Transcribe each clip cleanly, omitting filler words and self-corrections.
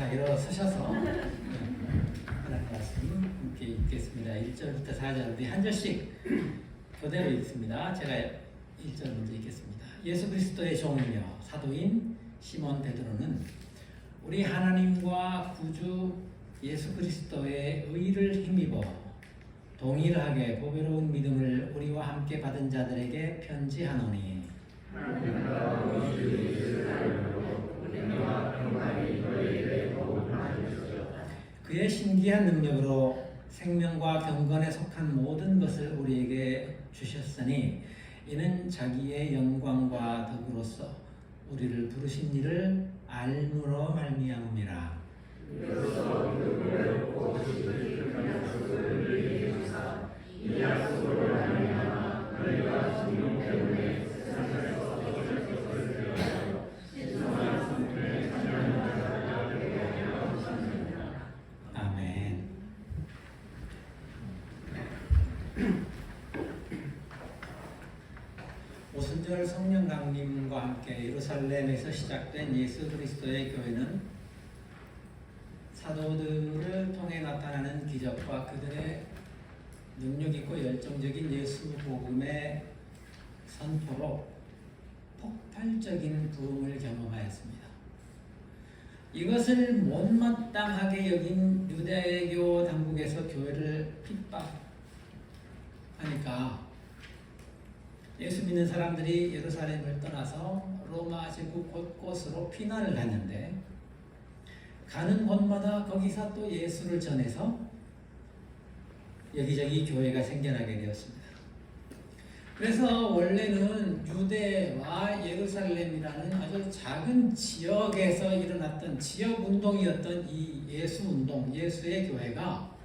자, 일어서셔서 하나님 말씀 함께 읽겠습니다. 1절부터 4절 우리 한 절씩 교대로 읽습니다. 제가 1절 먼저 읽겠습니다. 예수 그리스도의 종이며 사도인 시몬 베드로는 우리 하나님과 구주 예수 그리스도의 의를 힘입어 동일하게 보배로운 믿음을 우리와 함께 받은 자들에게 편지하노니 그의 신기한 능력으로 생명과 경건에 속한 모든 것을 우리에게 주셨으니 이는 자기의 영광과 덕으로서 우리를 부르신 이를 알므로 말미암음이라. 이 약속으로 말미암아 너희가 성령 때문에 세상에서 얻을 것을 신성한 성품에 참여하는 자가 되게 하여 주셨느니라. 아멘. 오순절 성령 강림과 함께 예루살렘에서 시작된 예수 그리스도의 교회는 사도들을 통해 나타나는 기적과 그들의 능력있고 열정적인 예수 복음의 선포로 폭발적인 부흥을 경험하였습니다. 이것을 못마땅하게 여긴 유대교 당국에서 교회를 핍박하니까 예수 믿는 사람들이 예루살렘을 떠나서 로마 제국 곳곳으로 피난을 갔는데 가는 곳마다 거기서 또 예수를 전해서 여기저기 교회가 생겨나게 되었습니다. 그래서 원래는 유대와 예루살렘이라는 아주 작은 지역에서 일어났던 지역 운동이었던 이 예수 운동, 예수의 교회가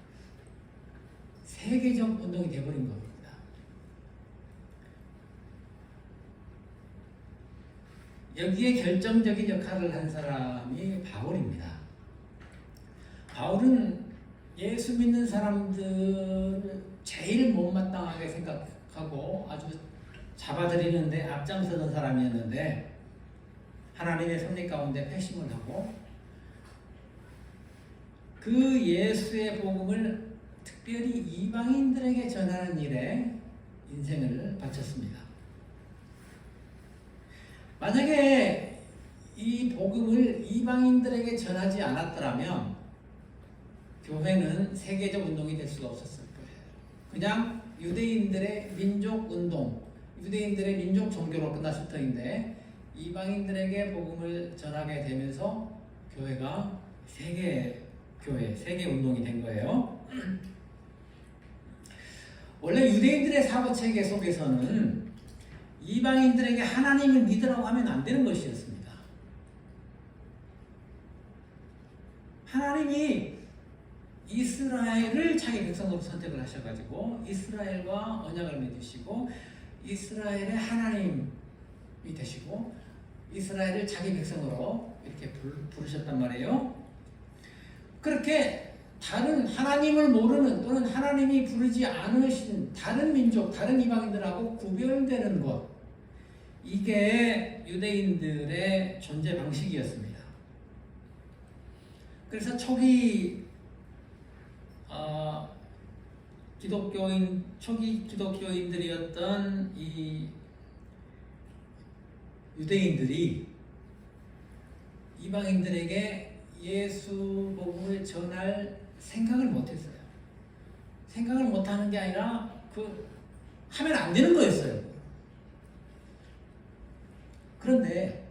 세계적 운동이 되어버린 겁니다. 여기에 결정적인 역할을 한 사람이 바울입니다. 바울은 예수 믿는 사람들을 제일 못마땅하게 생각하고 아주 잡아들이는데 앞장서던 사람이었는데 하나님의 섭리 가운데 패심을 하고 그 예수의 복음을 특별히 이방인들에게 전하는 일에 인생을 바쳤습니다. 만약에 이 복음을 이방인들에게 전하지 않았더라면 교회는 세계적 운동이 될 수가 없었을 거예요. 그냥 유대인들의 민족 운동, 유대인들의 민족 종교로 끝났을 터인데 이방인들에게 복음을 전하게 되면서 교회가 세계 교회, 세계 운동이 된 거예요. 원래 유대인들의 사고 체계 속에서는 이방인들에게 하나님을 믿으라고 하면 안 되는 것이었습니다. 하나님이 이스라엘을 자기 백성으로 선택을 하셔가지고 이스라엘과 언약을 맺으시고 이스라엘의 하나님이 되시고 이스라엘을 자기 백성으로 이렇게 부르셨단 말이에요. 그렇게 다른 하나님을 모르는 또는 하나님이 부르지 않으신 다른 민족, 다른 이방인들하고 구별되는 것, 이게 유대인들의 존재 방식이었습니다. 그래서 초기 초기 기독교인들이었던 이 유대인들이 이방인들에게 예수 복음을 전할 생각을 못했어요. 생각을 못하는 게 아니라 하면 안 되는 거였어요. 그런데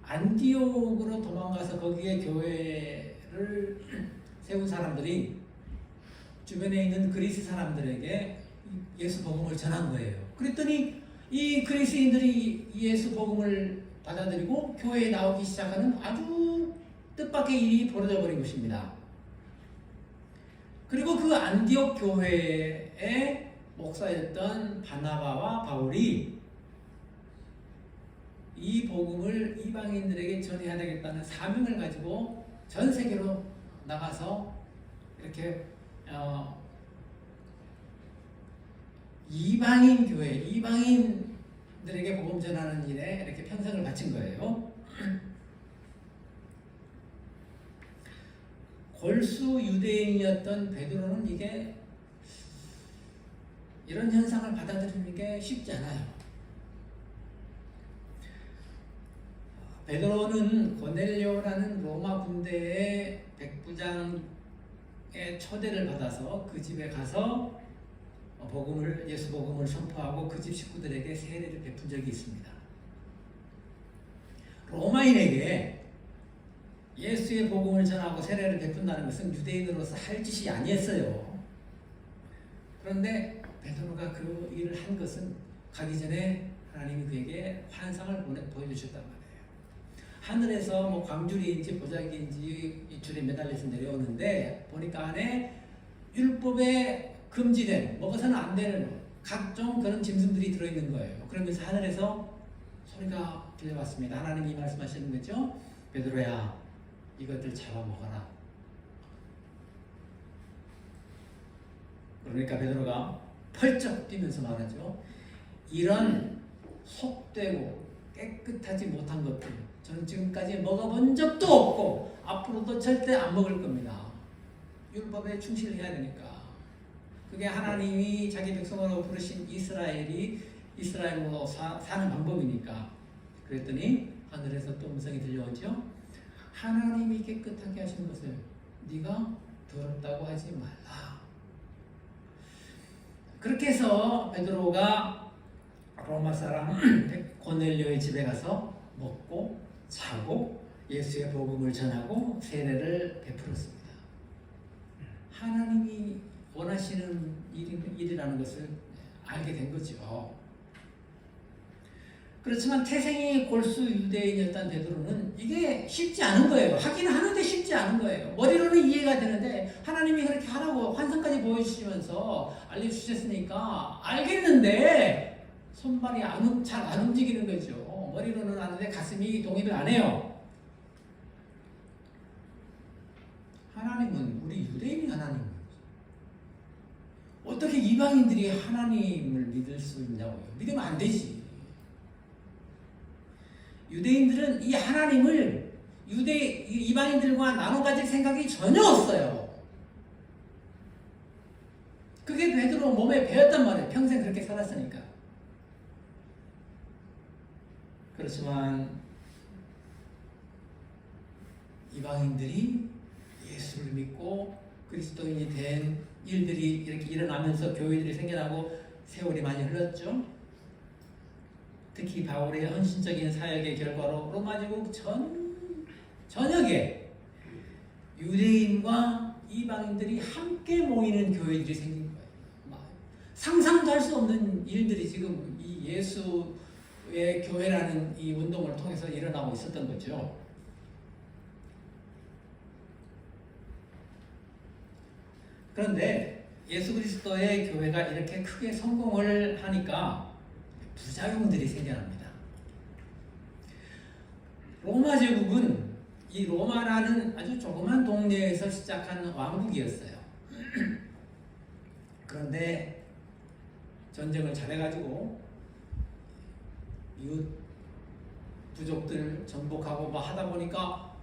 안디옥으로 도망가서 거기에 교회를 세운 사람들이 주변에 있는 그리스 사람들에게 예수 복음을 전한 거예요. 그랬더니 이 그리스인들이 예수 복음을 받아들이고 교회에 나오기 시작하는 아주 뜻밖의 일이 벌어져 버린 것입니다. 그리고 그 안디옥 교회의 목사였던 바나바와 바울이 이 복음을 이방인들에게 전해야 되겠다는 사명을 가지고 전 세계로 나가서 이렇게 이방인 교회, 이방인들에게 복음 전하는 일에 이렇게 평생을 바친 거예요. 골수 유대인이었던 베드로는 이게 이런 현상을 받아들이는 게 쉽지 않아요. 베드로는 고넬료라는 로마 군대의 백부장의 초대를 받아서 그 집에 가서 예수 복음을 선포하고 그 집 식구들에게 세례를 베푼 적이 있습니다. 로마인에게 예수의 복음을 전하고 세례를 베푼다는 것은 유대인으로서 할 짓이 아니었어요. 그런데 베드로가 그 일을 한 것은 가기 전에 하나님이 그에게 환상을 보여주셨단 말이에요. 하늘에서 뭐 광줄이인지 보자기인지 이 줄에 매달려서 내려오는데 보니까 안에 율법에 금지된, 먹어서는 안 되는 각종 그런 짐승들이 들어있는 거예요. 그러면서 하늘에서 소리가 들려왔습니다. 하나님이 말씀하시는 거죠. 베드로야, 이것들 잡아먹어라. 그러니까 베드로가 펄쩍 뛰면서 말하죠. 이런 속되고 깨끗하지 못한 것들 저는 지금까지 먹어본 적도 없고 앞으로도 절대 안 먹을 겁니다. 율법에 충실해야 되니까. 그게 하나님이 자기 백성으로 부르신 이스라엘로 사는 방법이니까. 그랬더니 하늘에서 또 음성이 들려오죠. 하나님이 깨끗하게 하신 것을 네가 더럽다고 하지 말라. 그렇게 해서 베드로가 로마 사람 고넬료의 집에 가서 먹고 자고 예수의 복음을 전하고 세례를 베풀었습니다. 하나님이 원하시는 일이라는 것을 알게 된 거죠. 그렇지만 태생이 골수 유대인이었던 베드로는 이게 쉽지 않은 거예요. 하기는 하는데 쉽지 않은 거예요. 머리로는 이해가 되는데 하나님이 그렇게 하라고 환상까지 보여주시면서 알려주셨으니까 알겠는데 손발이 잘 안 움직이는 거죠. 머리로는 아는데 가슴이 동의를 안 해요. 하나님은 우리 유대인이 하나님은 어떻게 이방인들이 하나님을 믿을 수 있냐고요. 믿으면 안 되지. 유대인들은 이 하나님을 이방인들과 나눠 가질 생각이 전혀 없어요. 그게 베드로 몸에 배었단 말이에요. 평생 그렇게 살았으니까. 그렇지만 이방인들이 예수를 믿고 그리스도인이 된 일들이 이렇게 일어나면서 교회들이 생겨나고 세월이 많이 흘렀죠. 특히 바울의 헌신적인 사역의 결과로 로마 제국 전역에 유대인과 이방인들이 함께 모이는 교회들이 생긴 거예요. 상상도 할 수 없는 일들이 지금 이 예수의 교회라는 이 운동을 통해서 일어나고 있었던 거죠. 그런데 예수 그리스도의 교회가 이렇게 크게 성공을 하니까 부작용들이 생겨납니다. 로마 제국은 이 로마라는 아주 조그만 동네에서 시작한 왕국이었어요. 그런데 전쟁을 잘해가지고 이웃 부족들 정복하고 뭐 하다 보니까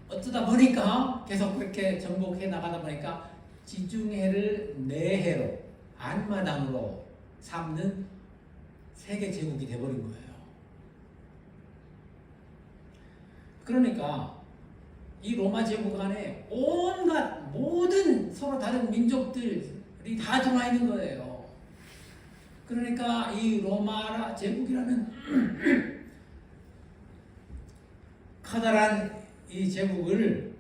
어쩌다 보니까 계속 그렇게 정복해 나가다 보니까 지중해를 내해로 안마당으로 삼는 세계 제국이 돼버린 거예요. 그러니까 이 로마 제국 안에 온갖 모든 서로 다른 민족들이 다 들어와 있는 거예요. 그러니까 이 로마 제국이라는 커다란 이 제국을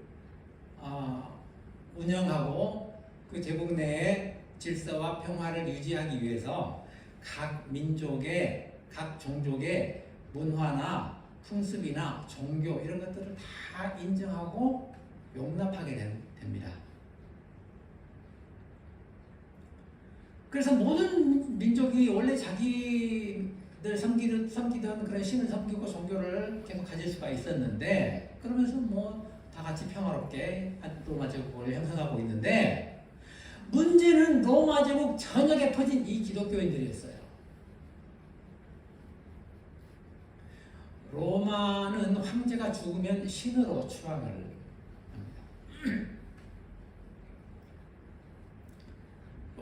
운영하고 그 제국 내에 질서와 평화를 유지하기 위해서 각 민족의 각 종족의 문화나 풍습이나 종교 이런 것들을 다 인정하고 용납하게 됩니다. 그래서 모든 민족이 원래 자기들 섬기던 그런 신을 섬기고 종교를 계속 가질 수가 있었는데 그러면서 뭐 다 같이 평화롭게 로마 제국을 형성하고 있는데 문제는 로마 제국 전역에 퍼진 이 기독교인들이었어요. 로마는 황제가 죽으면 신으로 추앙을 합니다.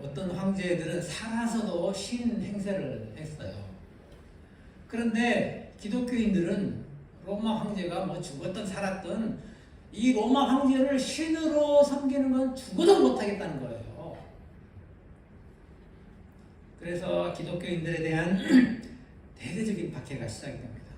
어떤 황제들은 살아서도 신 행세를 했어요. 그런데 기독교인들은 로마 황제가 뭐 죽었든 살았든 이 로마 황제를 신으로 섬기는 건 죽어도 못하겠다는 거예요. 그래서 기독교인들에 대한 대대적인 박해가 시작이 됩니다.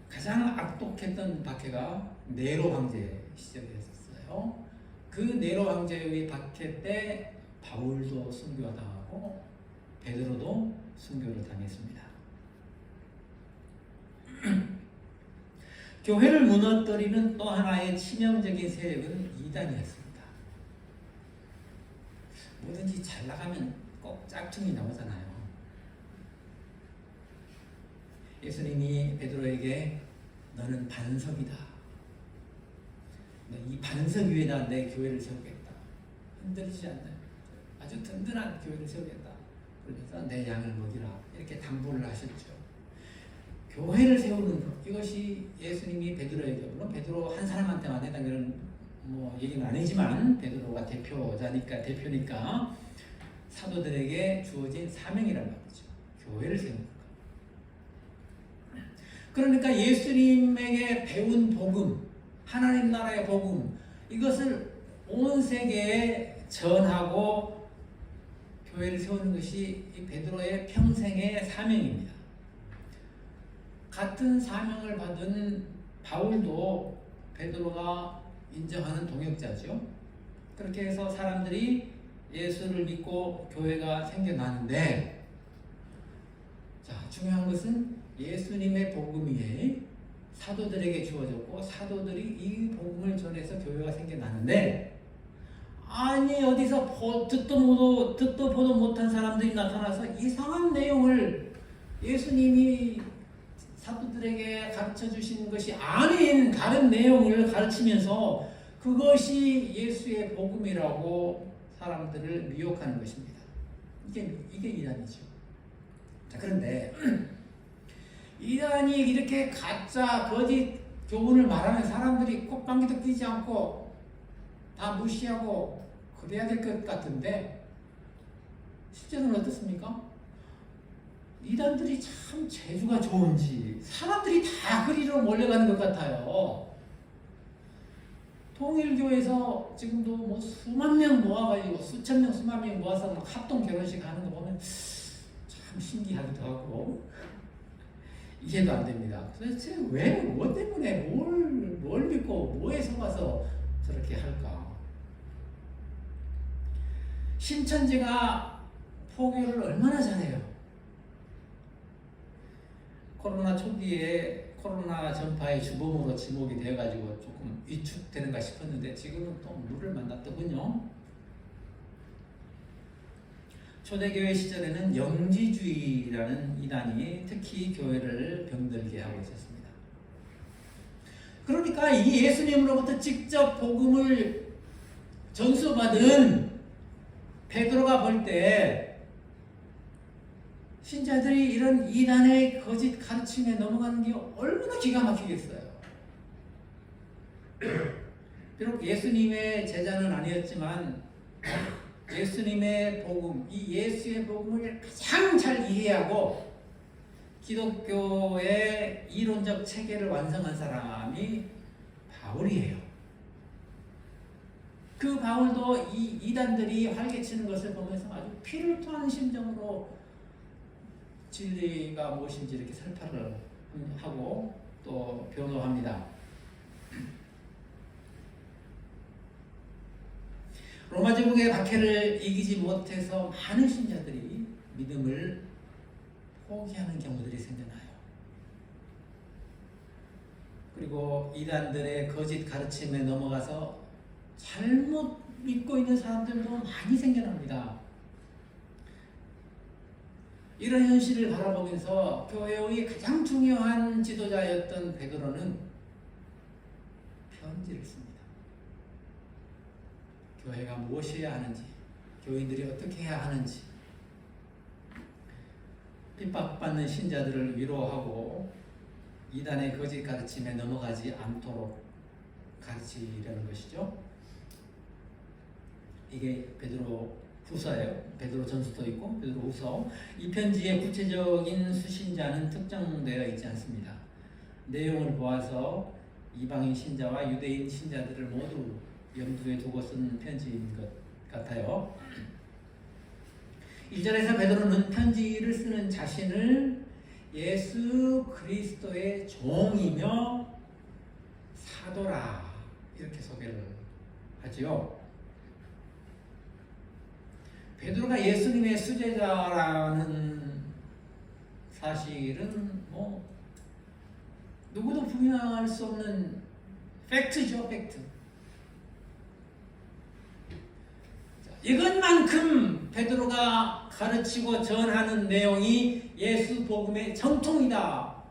가장 악독했던 박해가 네로 황제 시절이었어요. 그 네로 황제의 박해 때 바울도 순교당하고 베드로도 순교를 당했습니다. 교회를 무너뜨리는 또 하나의 치명적인 세력은 이단이었습니다. 뭐든지 잘 나가면 꼭 짝퉁이 나오잖아요. 예수님이 베드로에게 너는 반석이다. 이 반석 위에다 내 교회를 세우겠다. 흔들리지 않는 아주 든든한 교회를 세우겠다. 그러면서 내 양을 먹이라. 이렇게 당부를 하셨죠. 교회를 세우는 것, 이것이 예수님이 베드로에게, 물론 베드로 한 사람한테만 해당되는 뭐 얘기는 아니지만 베드로가 대표니까 사도들에게 주어진 사명이란 말이죠. 교회를 세우는 것. 그러니까 예수님에게 배운 복음, 하나님 나라의 복음, 이것을 온 세계에 전하고 교회를 세우는 것이 이 베드로의 평생의 사명입니다. 같은 사명을 받은 바울도 베드로가 인정하는 동역자죠. 그렇게 해서 사람들이 예수를 믿고 교회가 생겨나는데, 자, 중요한 것은 예수님의 복음이 사도들에게 주어졌고 사도들이 이 복음을 전해서 교회가 생겨나는데, 아니 어디서 듣도 보도 못한 사람들이 나타나서 이상한 내용을 예수님이 사도들에게 가르쳐 주신 것이 아닌 다른 내용을 가르치면서 그것이 예수의 복음이라고 사람들을 미혹하는 것입니다. 이게 이단이죠. 자, 그런데 이단이 이렇게 가짜 거짓 교훈을 말하는 사람들이 꽃방귀도 끼지 않고 다 무시하고 그래야 될 것 같은데 실제로는 어떻습니까? 이단들이 참 재주가 좋은지 사람들이 다 그리로 몰려가는 것 같아요. 통일교에서 지금도 뭐 수만 명 모아가지고 수천 명, 수만 명 모아서 막 합동 결혼식 하는 거 보면 참 신기하기도 하고 이해도 안 됩니다. 도대체 왜, 뭐 때문에 뭘 믿고 뭐에 속아서 저렇게 할까? 신천지가 포교를 얼마나 잘해요? 코로나 초기에 코로나 전파의 주범으로 지목이 되어가지고 조금 위축되는가 싶었는데 지금은 또 물을 만났더군요. 초대교회 시절에는 영지주의라는 이단이 특히 교회를 병들게 하고 있었습니다. 그러니까 이 예수님으로부터 직접 복음을 전수받은 베드로가 볼 때 신자들이 이런 이단의 거짓 가르침에 넘어가는 게 얼마나 기가 막히겠어요. 비록 예수님의 제자는 아니었지만 예수님의 복음, 이 예수의 복음을 가장 잘 이해하고 기독교의 이론적 체계를 완성한 사람이 바울이에요. 그 바울도 이 이단들이 활개치는 것을 보면서 아주 피를 토하는 심정으로 진리가 무엇인지 이렇게 설파를 하고 또 변호합니다. 로마 제국의 박해를 이기지 못해서 많은 신자들이 믿음을 포기하는 경우들이 생겨나요. 그리고 이단들의 거짓 가르침에 넘어가서 잘못 믿고 있는 사람들도 많이 생겨납니다. 이런 현실을 바라보면서 교회의 가장 중요한 지도자였던 베드로는 편지를 씁니다. 교회가 무엇이 해야 하는지, 교인들이 어떻게 해야 하는지, 핍박받는 신자들을 위로하고 이단의 거짓 가르침에 넘어가지 않도록 가르치려는 것이죠. 이게 베드로 후서예요. 베드로 전서도 있고 베드로 후서. 이 편지의 구체적인 수신자는 특정되어 있지 않습니다. 내용을 보아서 이방인 신자와 유대인 신자들을 모두 염두에 두고 쓴 편지인 것 같아요. 1절에서 베드로는 편지를 쓰는 자신을 예수 그리스도의 종이며 사도라 이렇게 소개를 하지요. 베드로가 예수님의 수제자라는 사실은 뭐 누구도 부인할 수 없는 팩트죠, 팩트. 이것만큼 베드로가 가르치고 전하는 내용이 예수 복음의 정통이다,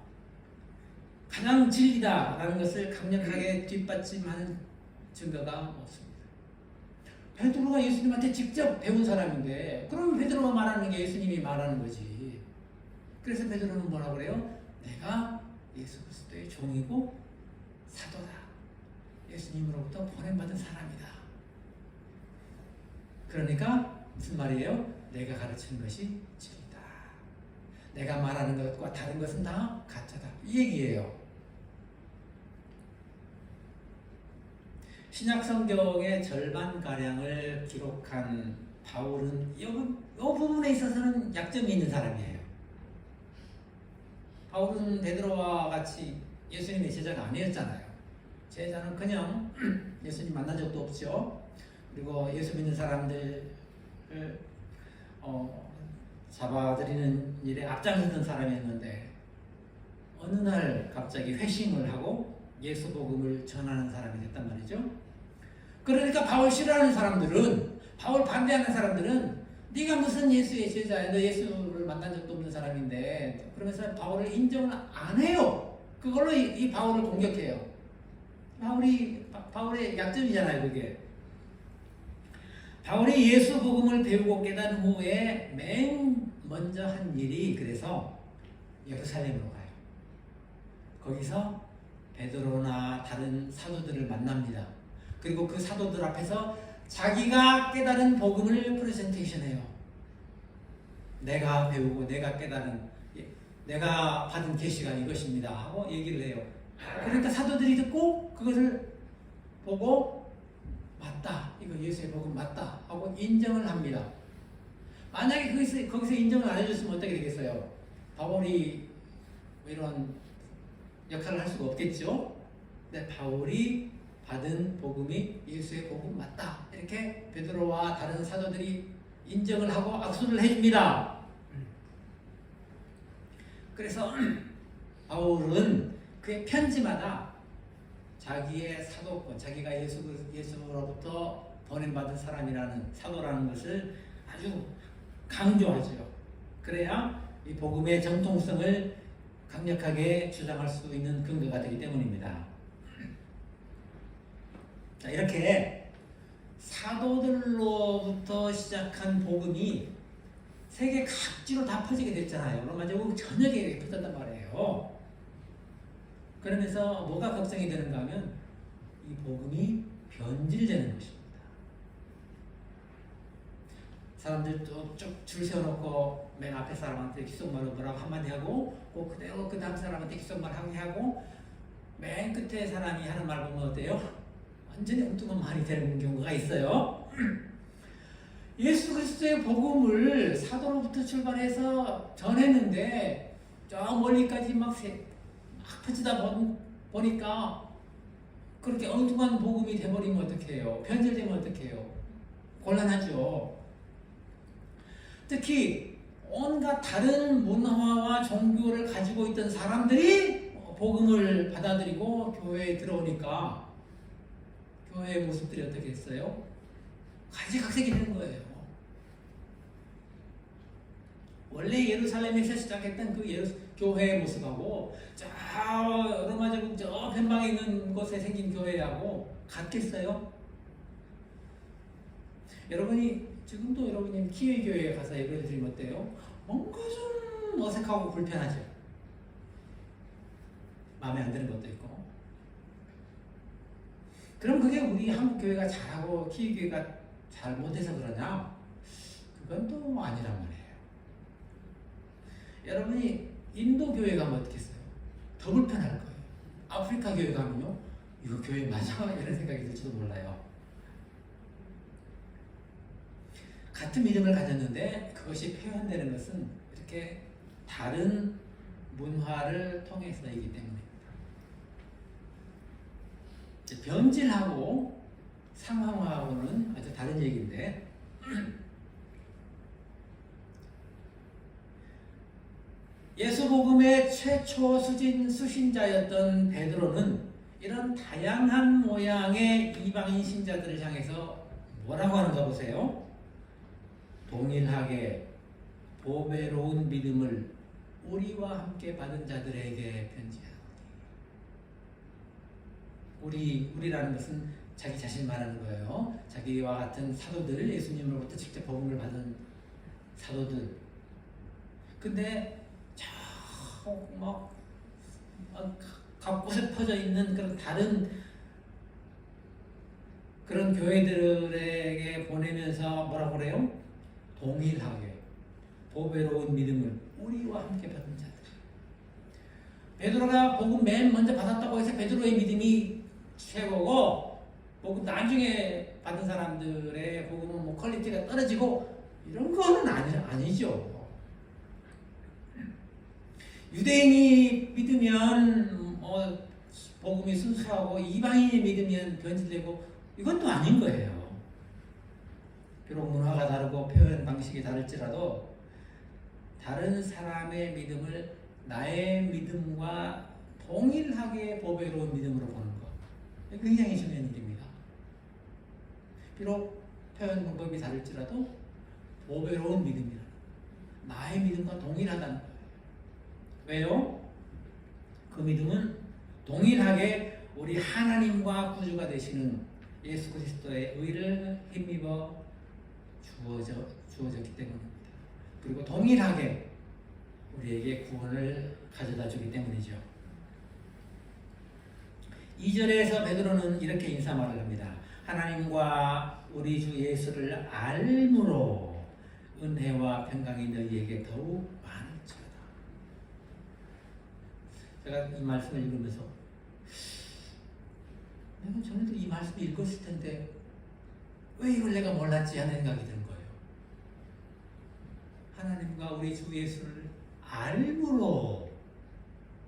가장 진리다라는 것을 강력하게 뒷받침하는 증거가 없습니다. 베드로가 예수님한테 직접 배운 사람인데 그러면 베드로가 말하는 게 예수님이 말하는 거지. 그래서 베드로는 뭐라고 그래요? 내가 예수 그리스도의 종이고 사도다. 예수님으로부터 보냄받은 사람이다. 그러니까 무슨 말이에요? 내가 가르치는 것이 진리다. 내가 말하는 것과 다른 것은 다 가짜다. 이 얘기예요. 신약성경의 절반가량을 기록한 바울은 이 부분에 있어서는 약점이 있는 사람이에요. 바울은 베드로와 같이 예수님의 제자가 아니었잖아요. 제자는 그냥 예수님 만난 적도 없죠. 그리고 예수 믿는 사람들을 잡아들이는 일에 앞장섰던 사람이었는데 어느 날 갑자기 회심을 하고 예수 복음을 전하는 사람이 됐단 말이죠. 그러니까 바울 싫어하는 사람들은, 바울 반대하는 사람들은 네가 무슨 예수의 제자야, 너 예수를 만난 적도 없는 사람인데, 그러면서 바울을 인정을 안 해요. 그걸로 이 바울을 공격해요. 바울의 약점이잖아요, 그게. 바울이 예수 복음을 배우고 깨달은 후에 맨 먼저 한 일이 그래서 예루살렘으로 가요. 거기서 베드로나 다른 사도들을 만납니다. 그리고 그 사도들 앞에서 자기가 깨달은 복음을 프레젠테이션해요. 내가 배우고 내가 깨달은, 내가 받은 계시가 이것입니다 하고 얘기를 해요. 그러니까 사도들이 듣고 그것을 보고 맞다, 이거 예수의 복음 맞다 하고 인정을 합니다. 만약에 거기서 인정을 안 해줬으면 어떻게 되겠어요? 바울이 이런 역할을 할 수가 없겠죠. 근데 바울이 받은 복음이 예수의 복음 맞다, 이렇게 베드로와 다른 사도들이 인정을 하고 악수를 해줍니다. 그래서 바울은 그의 편지마다 자기의 사도권, 자기가 예수로부터 보냄받은 사람이라는, 사도라는 것을 아주 강조하죠. 그래야 이 복음의 정통성을 강력하게 주장할 수 있는 근거가 되기 때문입니다. 자, 이렇게 사도들로부터 시작한 복음이 세계 각지로 다 퍼지게 됐잖아요. 로마 제국 전역에 퍼졌단 말이에요. 그러면서 뭐가 걱정이 되는가 하면 이 복음이 변질되는 것입니다. 사람들 쭉 줄 세워놓고 맨 앞에 사람한테 귓속말로 뭐라고 한마디 하고 꼭 그대로 그 다음 사람한테 귓속말 하고 맨 끝에 사람이 하는 말 보면 어때요? 완전히 엉뚱한 말이 되는 경우가 있어요. 예수 그리스도의 복음을 사도로부터 출발해서 전했는데 저 멀리까지 막 퍼지다 보니까 그렇게 엉뚱한 복음이 돼버리면 어떡해요? 변질되면 어떡해요? 곤란하죠. 특히 온갖 다른 문화와 종교를 가지고 있던 사람들이 복음을 받아들이고 교회에 들어오니까 교회의 모습들이 어떻게 했어요? 가지각색이 되는 거예요. 원래 예루살렘에서 시작했던 그 교회의 모습하고 저 로마 제국 저 변방에 있는 곳에 생긴 교회하고 같겠어요? 지금도 여러분이 키웨이 교회에 가서 예배를 드리면 어때요? 뭔가 좀 어색하고 불편하죠. 마음에 안 드는 것도 있고. 그럼 그게 우리 한국 교회가 잘하고 키웨이 교회가 잘 못해서 그러냐? 그건 또 아니란 말이에요. 여러분이 인도 교회 가면 어떻겠어요? 더 불편할 거예요. 아프리카 교회 가면요, 이거 교회 맞아? 이런 생각이 들지도 몰라요. 같은 믿음을 가졌는데 그것이 표현되는 것은 이렇게 다른 문화를 통해서이기 때문입니다. 변질하고 상황하고는 아주 다른 얘기인데, 예수복음의 최초 수신자였던 베드로는 이런 다양한 모양의 이방인 신자들을 향해서 뭐라고 하는가 보세요. 동일하게 보배로운 믿음을 우리와 함께 받은 자들에게 편지하노니. 우리라는 것은 자기 자신 말하는 거예요. 자기와 같은 사도들, 예수님으로부터 직접 복음을 받은 사도들. 근데 각 곳에 퍼져 있는 그런 다른 그런 교회들에게 보내면서 뭐라고 그래요? 동일하게 보배로운 믿음을 우리와 함께 받은 자들. 베드로가 복음 맨 먼저 받았다고 해서 베드로의 믿음이 최고고, 복음 나중에 받은 사람들의 복음은 뭐 퀄리티가 떨어지고 이런 거는 아니죠. 유대인이 믿으면 복음이 순수하고 이방인이 믿으면 변질되고, 이건 또 아닌 거예요. 비록 문화가 다르고 표현 방식이 다를지라도 다른 사람의 믿음을 나의 믿음과 동일하게 보배로운 믿음으로 보는 것, 굉장히 중요한 일입니다. 비록 표현 방법이 다를지라도 보배로운 믿음이라, 나의 믿음과 동일하다는 거예요. 왜요? 그 믿음은 동일하게 우리 하나님과 구주가 되시는 예수 그리스도의 의를 힘입어 주어졌기 때문입니다. 그리고 동일하게 우리에게 구원을 가져다 주기 때문이죠. 2절에서 베드로는 이렇게 인사말을 합니다. 하나님과 우리 주 예수를 알므로 은혜와 평강이 너희에게 더욱 많을지어다. 제가 이 말씀을 읽으면서 내가 전에도 이 말씀을 읽었을 텐데 왜 이걸 내가 몰랐지 하는 생각이 드는 거예요. 하나님과 우리 주 예수를 알므로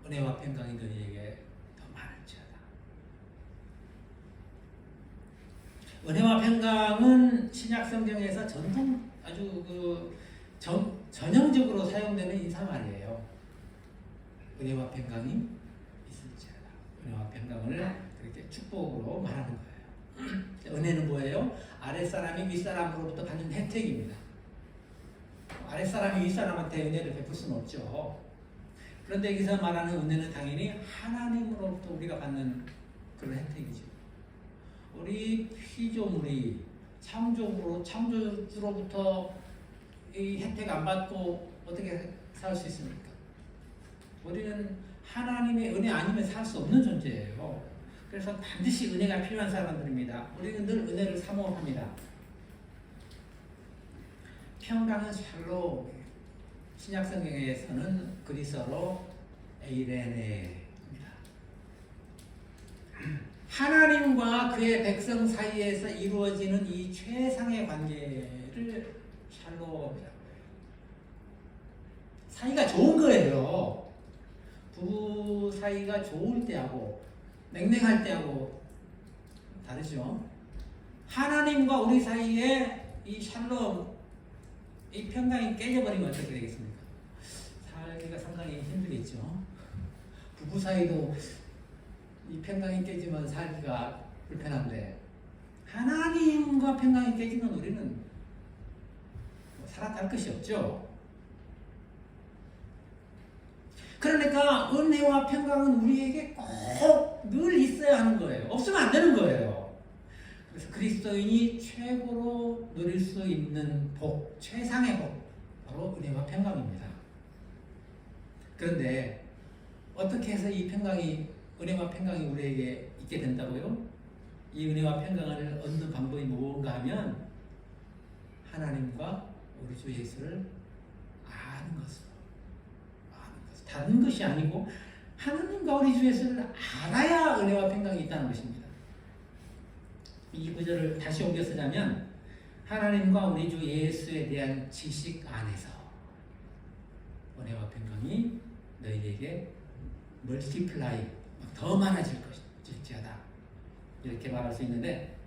은혜와 평강이 너희에게 더 많을지어다. 은혜와 평강은 신약 성경에서 아주 전형적으로 사용되는 인사말이에요. 은혜와 평강이 있을지어다. 은혜와 평강을 그렇게 축복으로 말하는 거예요. 은혜는 뭐예요? 아랫사람이 윗사람으로부터 받는 혜택입니다. 아랫사람이 윗사람한테 은혜를 베풀 수는 없죠. 그런데 여기서 말하는 은혜는 당연히 하나님으로부터 우리가 받는 그런 혜택이죠. 우리 피조물이 창조주로부터 이 혜택 안 받고 어떻게 살 수 있습니까? 우리는 하나님의 은혜 아니면 살 수 없는 존재예요. 그래서 반드시 은혜가 필요한 사람들입니다. 우리는 늘 은혜를 사모합니다. 평강은 샬롬, 신약성경에서는 그리스어로 에이레네입니다. 하나님과 그의 백성 사이에서 이루어지는 이 최상의 관계를 샬롬이라고 해요. 사이가 좋은 거예요. 부부 사이가 좋을 때하고 냉랭할 때하고 다르죠. 하나님과 우리 사이에 이 샬롬, 이 평강이 깨져버리면 어떻게 되겠습니까? 살기가 상당히 힘들겠죠. 부부 사이도 이 평강이 깨지면 살기가 불편한데, 하나님과 평강이 깨지면 우리는 살아갈 것이 없죠. 그러니까 은혜와 평강은 우리에게 꼭 늘 있어야 하는 거예요. 없으면 안 되는 거예요. 그래서 그리스도인이 최고로 누릴 수 있는 복, 최상의 복, 바로 은혜와 평강입니다. 그런데 어떻게 해서 이 은혜와 평강이 우리에게 있게 된다고요? 이 은혜와 평강을 얻는 방법이 무엇인가 하면 하나님과 우리 주 예수를 아는 것으로. 다른 것이 아니고 하나님과 우리 주 예수를 알아야 은혜와 평강이 있다는 것입니다. 이 구절을 다시 옮겨 쓰자면 하나님과 우리 주 예수에 대한 지식 안에서 은혜와 평강이 너희에게 멀티플라이 더 많아질 것일지어다 이렇게 말할 수 있는데,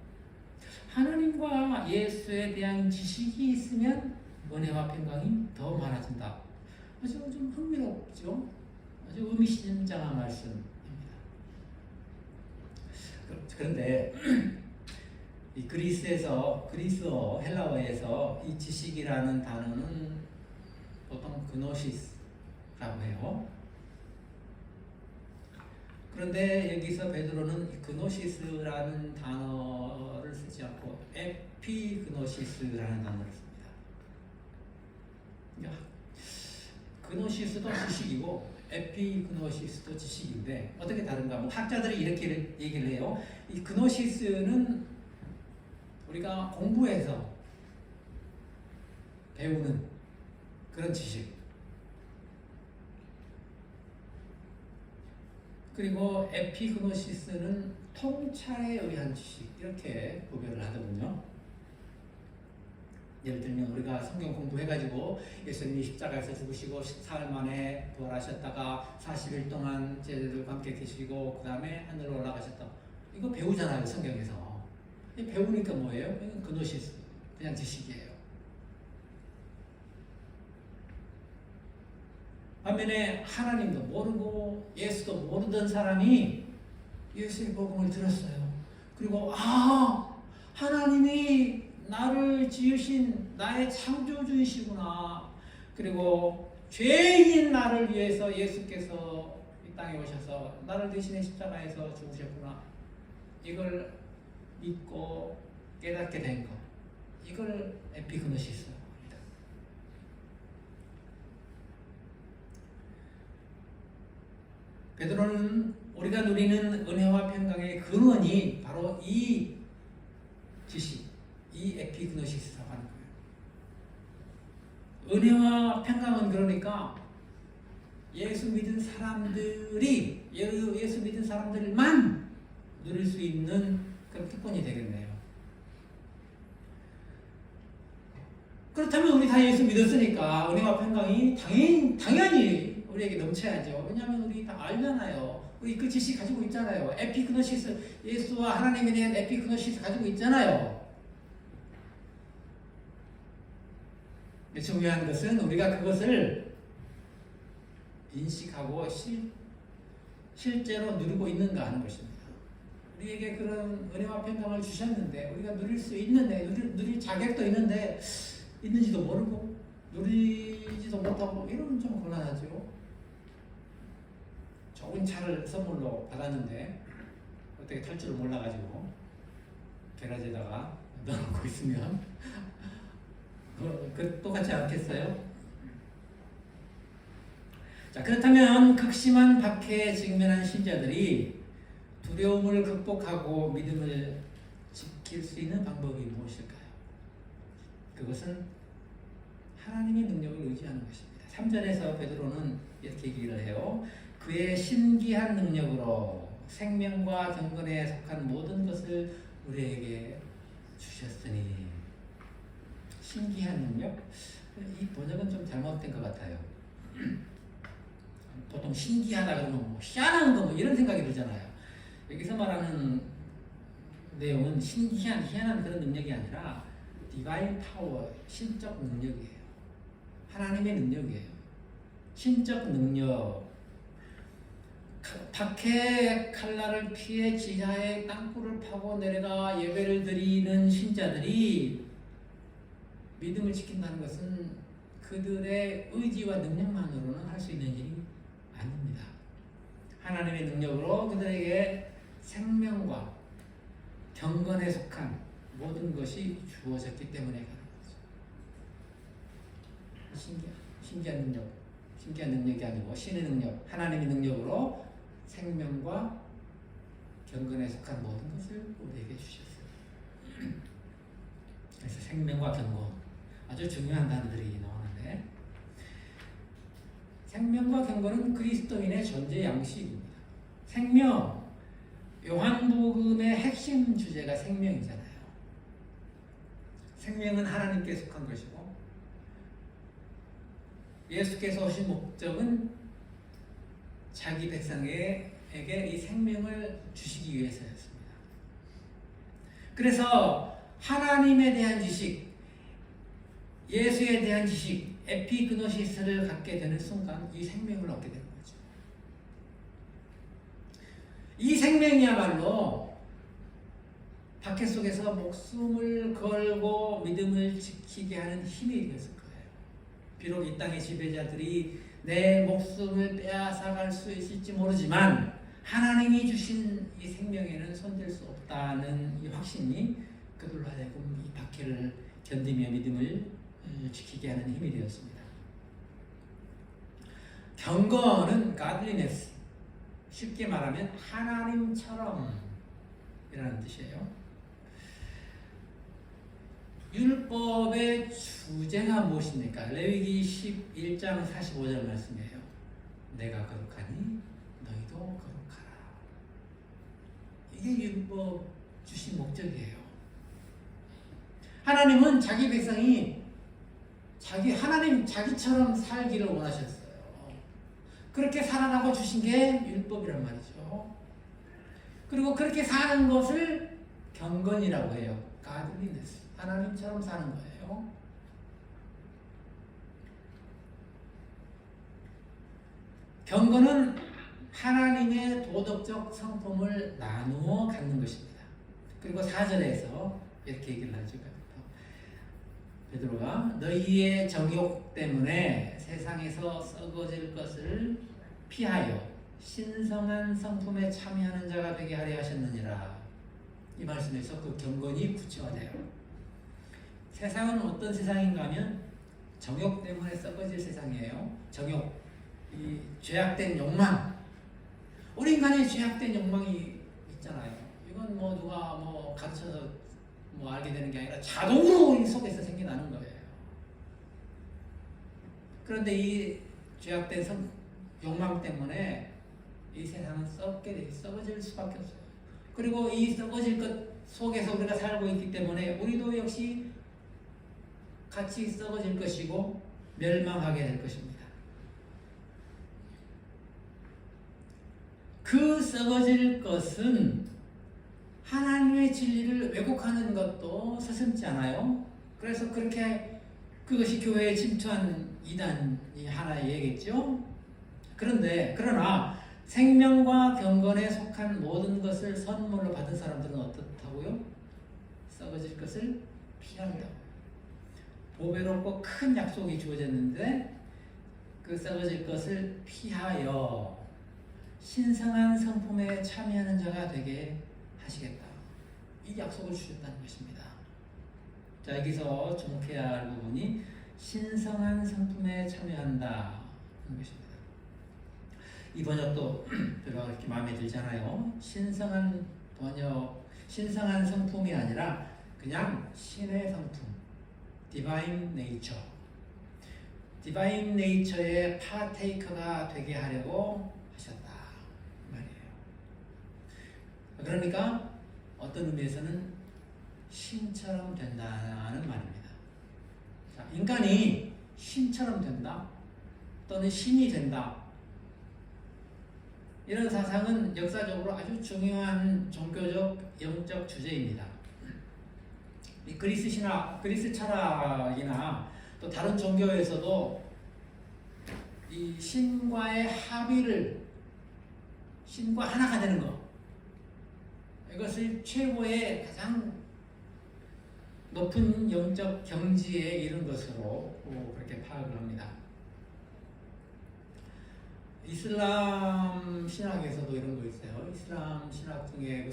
하나님과 예수에 대한 지식이 있으면 은혜와 평강이 더 많아진다. 아주 좀 흥미롭죠? 아주 의미심장한 말씀입니다. 그런데 이 그리스어 헬라어에서 이 지식이라는 단어는 보통 그노시스라고 해요. 그런데 여기서 베드로는 그노시스라는 단어를 쓰지 않고 에피그노시스라는 단어를 씁니다. 그노시스도 지식이고 에피그노시스도 지식인데 어떻게 다른가? 뭐 학자들이 이렇게 얘기를 해요. 이 그노시스는 우리가 공부해서 배우는 그런 지식. 그리고 에피그노시스는 통찰에 의한 지식, 이렇게 구별을 하더군요. 예를 들면 우리가 성경 공부해가지고 예수님이 십자가에서 죽으시고 사흘 만에 부활하셨다가 40일 동안 제자들과 함께 계시고 그 다음에 하늘로 올라가셨다. 이거 배우잖아요, 성경에서. 배우니까 뭐예요? 이건 그노시스, 그냥 지식이에요. 반면에 하나님도 모르고 예수도 모르던 사람이 예수의 복음을 들었어요. 그리고 하나님이 나를 지으신 나의 창조주이시구나. 그리고 죄인인 나를 위해서 예수께서 이 땅에 오셔서 나를 대신해 십자가에서 죽으셨구나. 이걸 믿고 깨닫게 된 것. 이걸 에피그노시스라고 합니다. 베드로는 우리가 누리는 은혜와 평강의 근원이 바로 이 지식, 이 에피그노시스라고 하는 거예요. 은혜와 평강은 그러니까 예수 믿은 사람들이, 예수 믿은 사람들만 누릴 수 있는 그런 특권이 되겠네요. 그렇다면 우리 다 예수 믿었으니까 은혜와 평강이 당연히 우리에게 넘쳐야죠. 왜냐하면 우리 다 알잖아요. 우리 그 지식 가지고 있잖아요. 에피그노시스, 예수와 하나님에 대한 에피그노시스 가지고 있잖아요. 중요한 것은 우리가 그것을 인식하고 실제로 누리고 있는가 하는 것입니다. 우리에게 그런 은혜와 평강을 주셨는데 우리가 누릴 수 있는데, 누릴 자격도 있는데 있는지도 모르고 누리지도 못하고 이러면 좀 곤란하죠. 좋은 차를 선물로 받았는데 어떻게 탈 줄을 몰라가지고 게라지에다가 넣어놓고 있으면 똑같지 않겠어요? 자, 그렇다면 극심한 박해에 직면한 신자들이 두려움을 극복하고 믿음을 지킬 수 있는 방법이 무엇일까요? 그것은 하나님의 능력을 의지하는 것입니다. 3절에서 베드로는 이렇게 얘기를 해요. 그의 신기한 능력으로 생명과 경건에 속한 모든 것을 우리에게 주셨으니. 신기한 능력? 이 번역은 좀 잘못된 것 같아요. 보통 신기하다 그러면 뭐 희한한 거 뭐 이런 생각이 들잖아요. 여기서 말하는 내용은 희한한 그런 능력이 아니라 디바인 파워, 신적 능력이에요. 하나님의 능력이에요. 신적 능력. 박해 칼날을 피해 지하에 땅굴을 파고 내려가 예배를 드리는 신자들이 믿음을 지킨다는 것은 그들의 의지와 능력만으로는 할 수 있는 일이 아닙니다. 하나님의 능력으로 그들에게 생명과 경건에 속한 모든 것이 주어졌기 때문에 가는 거죠. 신기한 능력. 신기한 능력이 아니고 신의 능력, 하나님의 능력으로 생명과 경건에 속한 모든 것을 우리에게 주셨어요. 그래서 생명과 경건. 아주 중요한 단어들이 나오는데, 생명과 경건은 그리스도인의 존재 양식입니다. 생명, 요한복음의 핵심 주제가 생명이잖아요. 생명은 하나님께 속한 것이고 예수께서 오신 목적은 자기 백성에게 이 생명을 주시기 위해서였습니다. 그래서 하나님에 대한 지식, 예수에 대한 지식, 에피그노시스를 갖게 되는 순간 이 생명을 얻게 되는 거죠. 이 생명이야말로 박해 속에서 목숨을 걸고 믿음을 지키게 하는 힘이 되었을 거예요. 비록 이 땅의 지배자들이 내 목숨을 빼앗아갈 수 있을지 모르지만 하나님이 주신 이 생명에는 손댈 수 없다는 이 확신이 그들로 하여금 이 박해를 견디며 믿음을 지키게 하는 힘이 되었습니다. 경건은 godliness, 쉽게 말하면 하나님처럼 이라는 뜻이에요. 율법의 주제가 무엇입니까? 레위기 11장 45절 말씀이에요. 내가 거룩하니 너희도 거룩하라. 이게 율법 주신 목적이에요. 하나님은 자기 백성이 자기처럼 살기를 원하셨어요. 그렇게 살아가고 주신 게 율법이란 말이죠. 그리고 그렇게 사는 것을 경건이라고 해요. godliness. 하나님처럼 사는 거예요. 경건은 하나님의 도덕적 성품을 나누어 갖는 것입니다. 그리고 4절에서 이렇게 얘기를 하죠. 베드로가 너희의 정욕 때문에 세상에서 썩어질 것을 피하여 신성한 성품에 참여하는 자가 되게 하려 하셨느니라. 이 말씀에서 그 경건이 구체화돼요. 세상은 어떤 세상인가 하면 정욕 때문에 썩어질 세상이에요. 정욕, 이 죄악된 욕망. 우리 인간의 죄악된 욕망이 있잖아요. 이건 뭐 누가 뭐 가르쳐서 뭐 알게 되는 게 아니라 자동으로 우리 속에서 생겨나는 거예요. 그런데 이 죄악된 욕망 때문에 이 세상은 썩어질 수밖에 없어요. 그리고 이 썩어질 것 속에서 우리가 살고 있기 때문에 우리도 역시 같이 썩어질 것이고 멸망하게 될 것입니다. 그 썩어질 것은 하나님의 진리를 왜곡하는 것도 서슴지 않아요. 그래서 그것이 교회에 침투한 이단이 하나의 예겠죠. 그러나 생명과 경건에 속한 모든 것을 선물로 받은 사람들은 어떻다고요? 썩어질 것을 피한다고. 보배롭고 큰 약속이 주어졌는데 그 썩어질 것을 피하여 신성한 성품에 참여하는 자가 되게 하시겠다. 이 약속을 주셨다는 것입니다. 자, 여기서 주목해야 할 부분이 신성한 성품에 참여한다 하는 것입니다. 이 번역도 별로 그렇게 마음에 들잖아요. 신성한 성품이 아니라 그냥 신의 성품, Divine Nature. Divine Nature의 파테이커가 되게 하려고 하셨다 말이에요. 그러니까 어떤 의미에서는 신처럼 된다는 말입니다. 자, 인간이 신처럼 된다 또는 신이 된다, 이런 사상은 역사적으로 아주 중요한 종교적 영적 주제입니다. 이 그리스 철학이나 또 다른 종교에서도 이 신과의 합의를, 신과 하나가 되는 것, 이것을 최고의 가장 높은 영적 경지에 이른 것으로 그렇게 파악을 합니다. 이슬람 신학에서도 이런 거 있어요. 이슬람 신학 중에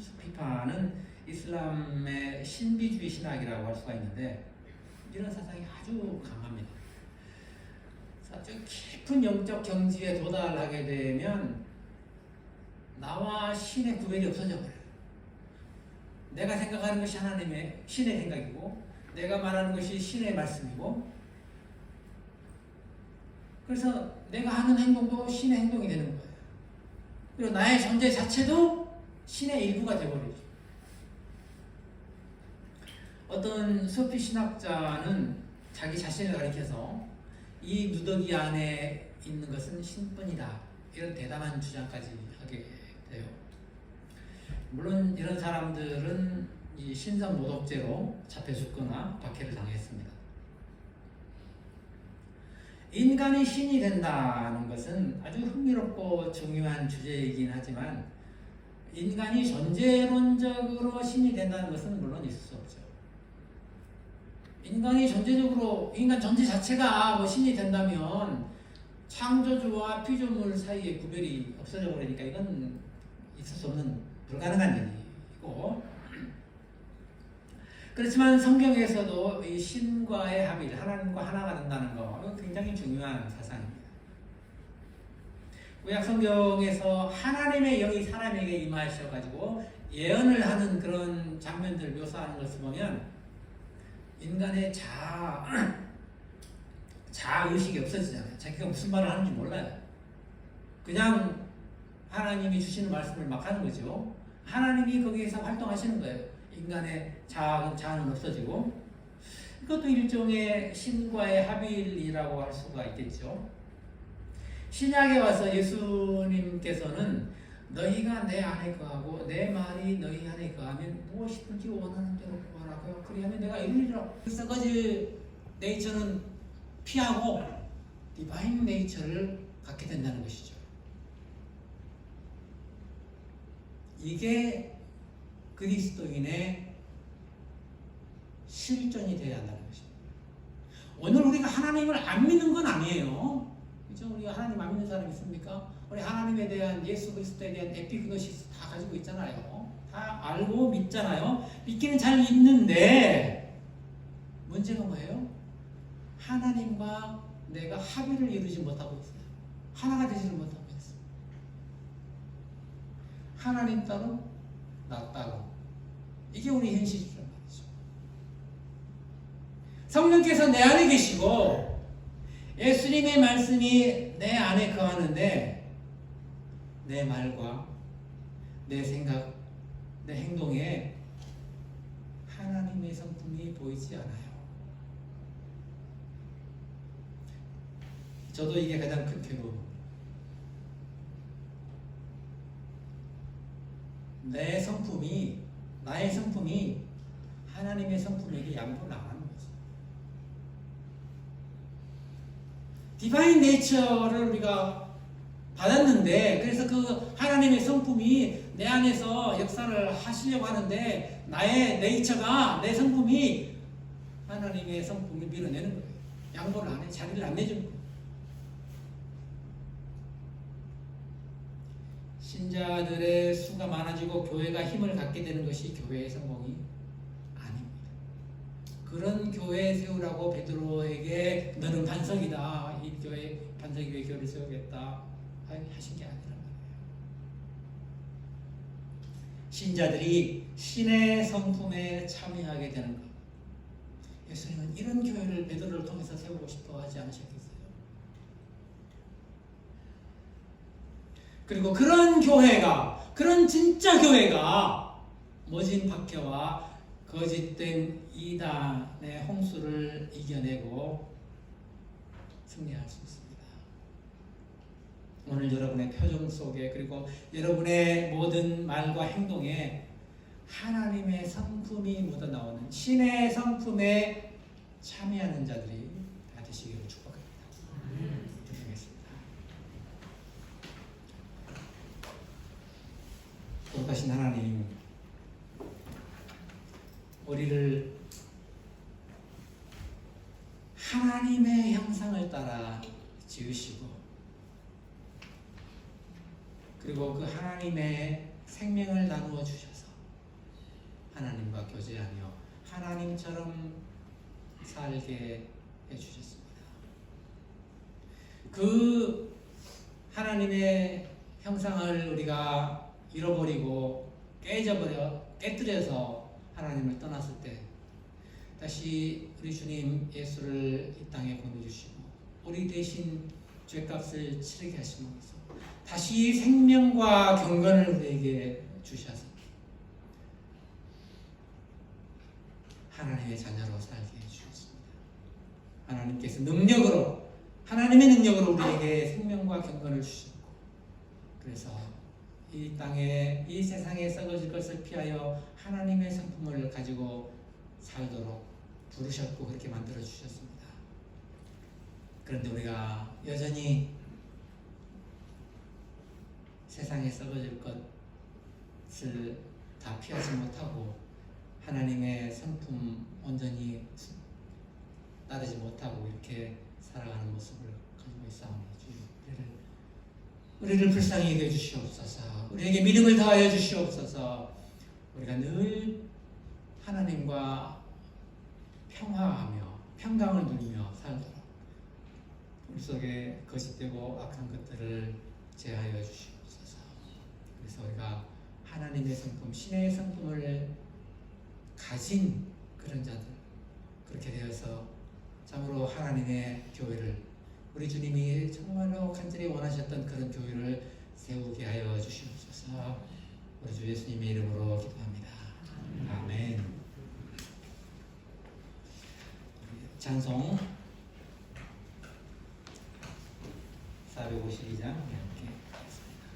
수피파는 이슬람의 신비주의 신학이라고 할 수가 있는데, 이런 사상이 아주 강합니다. 아주 깊은 영적 경지에 도달하게 되면 나와 신의 구별이 없어져 버려요. 내가 생각하는 것이 신의 생각이고, 내가 말하는 것이 신의 말씀이고, 그래서 내가 하는 행동도 신의 행동이 되는 거예요. 그리고 나의 존재 자체도 신의 일부가 되어버리죠. 어떤 소피 신학자는 자기 자신을 가리켜서 이 누더기 안에 있는 것은 신뿐이다, 이런 대담한 주장까지 하게 돼요. 물론 이런 사람들은 이 신선 모독죄로 잡혀 죽거나 박해를 당했습니다. 인간이 신이 된다는 것은 아주 흥미롭고 중요한 주제이긴 하지만, 인간이 존재론적으로 신이 된다는 것은 물론 있을 수 없죠. 인간이 존재적으로, 인간 존재 자체가 뭐 신이 된다면 창조주와 피조물 사이의 구별이 없어져 버리니까 이건 있을 수 없는 불가능한 일이고, 그렇지만 성경에서도 이 신과의 합일, 하나님과 하나가 된다는 거 굉장히 중요한 사상입니다. 구약 성경에서 하나님의 영이 사람에게 임하셔가지고 예언을 하는 그런 장면들을 묘사하는 것을 보면 인간의 자의식이 없어지잖아요. 자기가 무슨 말을 하는지 몰라요. 그냥 하나님이 주시는 말씀을 막 하는 거죠. 하나님이 거기에서 활동하시는 거예요. 인간의 자아는 없어지고, 이것도 일종의 신과의 합일이라고 할 수가 있겠죠. 신약에 와서 예수님께서는 너희가 내 안에 거하고 내 말이 너희 안에 거하면 무엇이든지 원하는 대로 구하라고요. 그리하면 내가 이루리라. 그래서 거짓 네이처는 피하고 디바인 네이처를 갖게 된다는 것이죠. 이게 그리스도인의 실존이 되어야 한다는 것입니다. 오늘 우리가 하나님을 안 믿는 건 아니에요. 그렇죠? 우리가 하나님 안 믿는 사람 있습니까? 우리 하나님에 대한, 예수 그리스도에 대한 에피그노시스 다 가지고 있잖아요. 다 알고 믿잖아요. 믿기는 잘 믿는데 문제가 뭐예요? 하나님과 내가 합의를 이루지 못하고 있어요. 하나가 되지를 못하고 있어요. 하나님 따로 나 따로. 이게 우리 현실이란 말이죠. 성령께서 내 안에 계시고 예수님의 말씀이 내 안에 거하는데 내 말과 내 생각, 내 행동에 하나님의 성품이 보이지 않아요. 저도 이게 가장 큰 괴로움입니다. 내 성품이, 나의 성품이 하나님의 성품에게 양보를 안 하는 거죠. 디바인 네이처를 우리가 받았는데, 그래서 그 하나님의 성품이 내 안에서 역사를 하시려고 하는데, 나의 네이처가, 내 성품이 하나님의 성품을 밀어내는 거예요. 양보를 안 해, 자리를 안 내주는 거예요. 신자들의 수가 많아지고 교회가 힘을 갖게 되는 것이 교회의 성공이 아닙니다. 그런 교회 세우라고 베드로에게 너는 반석이다, 이 교회 반석 위에 교회를 세우겠다 하신 게 아니란 말이에요. 신자들이 신의 성품에 참여하게 되는 것. 예수님은 이런 교회를 베드로를 통해서 세우고 싶어 하지 않으셨겠어요? 그리고 그런 교회가, 그런 진짜 교회가 모진 박해와 거짓된 이단의 홍수를 이겨내고 승리할 수 있습니다. 오늘 여러분의 표정 속에, 그리고 여러분의 모든 말과 행동에 하나님의 성품이 묻어나오는 신의 성품에 참여하는 자들이 다 되시기를 축복합니다. 거룩하신 하나님, 우리를 하나님의 형상을 따라 지으시고, 그리고 그 하나님의 생명을 나누어 주셔서 하나님과 교제하며 하나님처럼 살게 해주셨습니다. 그 하나님의 형상을 우리가 잃어버리고 깨뜨려서 하나님을 떠났을 때 다시 우리 주님 예수를 이 땅에 보내주시고 우리 대신 죄값을 치르게 하심으로써 다시 생명과 경건을 우리에게 주셔서 하나님의 자녀로 살게 해주셨습니다. 하나님께서 하나님의 능력으로 우리에게 생명과 경건을 주셨고, 그래서 이 땅에, 이 세상에 썩어질 것을 피하여 하나님의 성품을 가지고 살도록 부르셨고 그렇게 만들어 주셨습니다. 그런데 우리가 여전히 세상에 썩어질 것을 다 피하지 못하고 하나님의 성품 온전히 따르지 못하고 이렇게 살아가는 모습을 가지고 있사오니 우리를 불쌍히 여겨 주시옵소서. 우리에게 믿음을 더하여 주시옵소서. 우리가 늘 하나님과 평화하며 평강을 누리며 살도록 우리 속에 거짓되고 악한 것들을 제하여 주시옵소서. 그래서 우리가 하나님의 성품, 신의 성품을 가진 그런 자들, 그렇게 되어서 참으로 하나님의 교회를, 우리 주님이 정말로 간절히 원하셨던 그런 교회를 세우게 하여 주시옵소서. 우리 주 예수님의 이름으로 기도합니다. 아멘. 찬송 452장 함께 하겠습니다.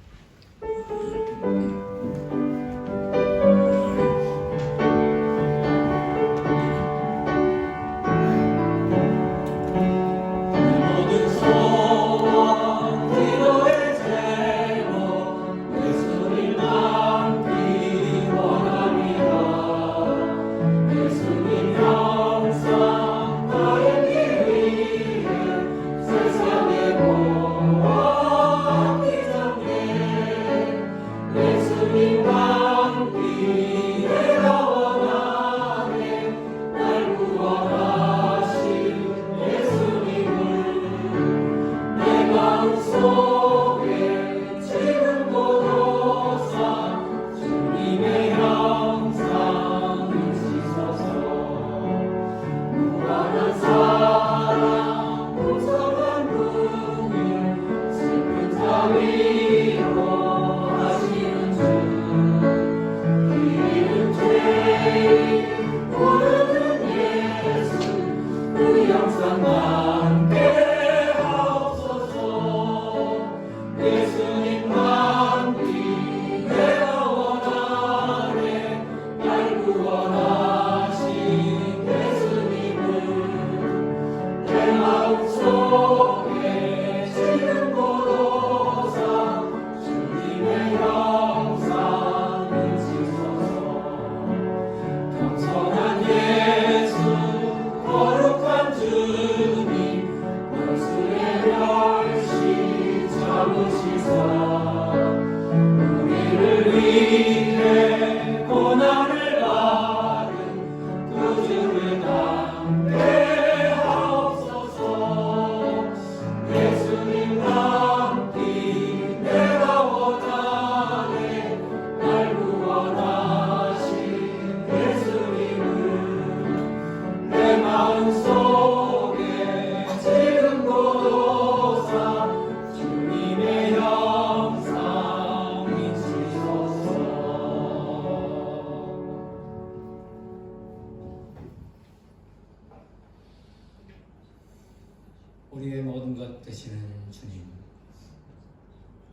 우리의 모든 것 되시는 주님,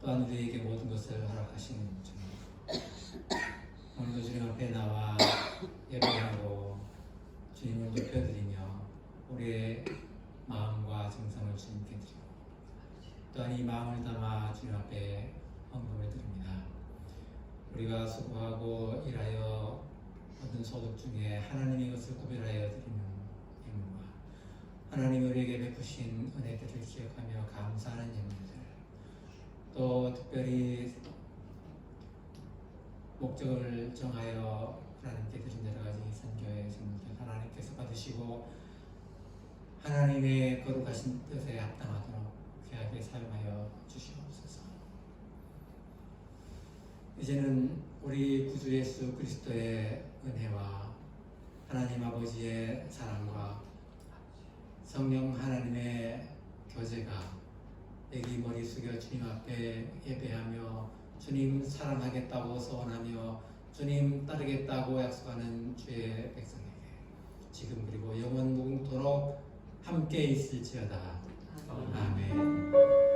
또한 우리에게 모든 것을 허락하시는 주님, 오늘도 주님 앞에 나와 예배하고 주님을 높여드리며 우리의 마음과 정성을 주님께 드리고 또한 이 마음을 담아 주님 앞에 헌금을 드립니다. 우리가 수고하고 일하여 얻은 소득 중에 하나님의 것을 구별하여 드리는 예물과 하나님이 우리에게 베푸신 은혜들을 기억하며 감사하는 예물들, 또 특별히 목적을 정하여 하나님께 드린 여러 가지 선교의 제물들 하나님께서 받으시고 하나님의 거룩하신 뜻에 합당하도록 귀하게 사용하여 주시옵소서. 이제는 우리 구주 예수 그리스도의 은혜와 하나님 아버지의 사랑과 성령 하나님의 교제가 애기 머리 숙여 주님 앞에 예배하며 주님 사랑하겠다고 소원하며 주님 따르겠다고 약속하는 주의 백성에게 지금 그리고 영원 무궁토록 함께 있을지어다. 아멘.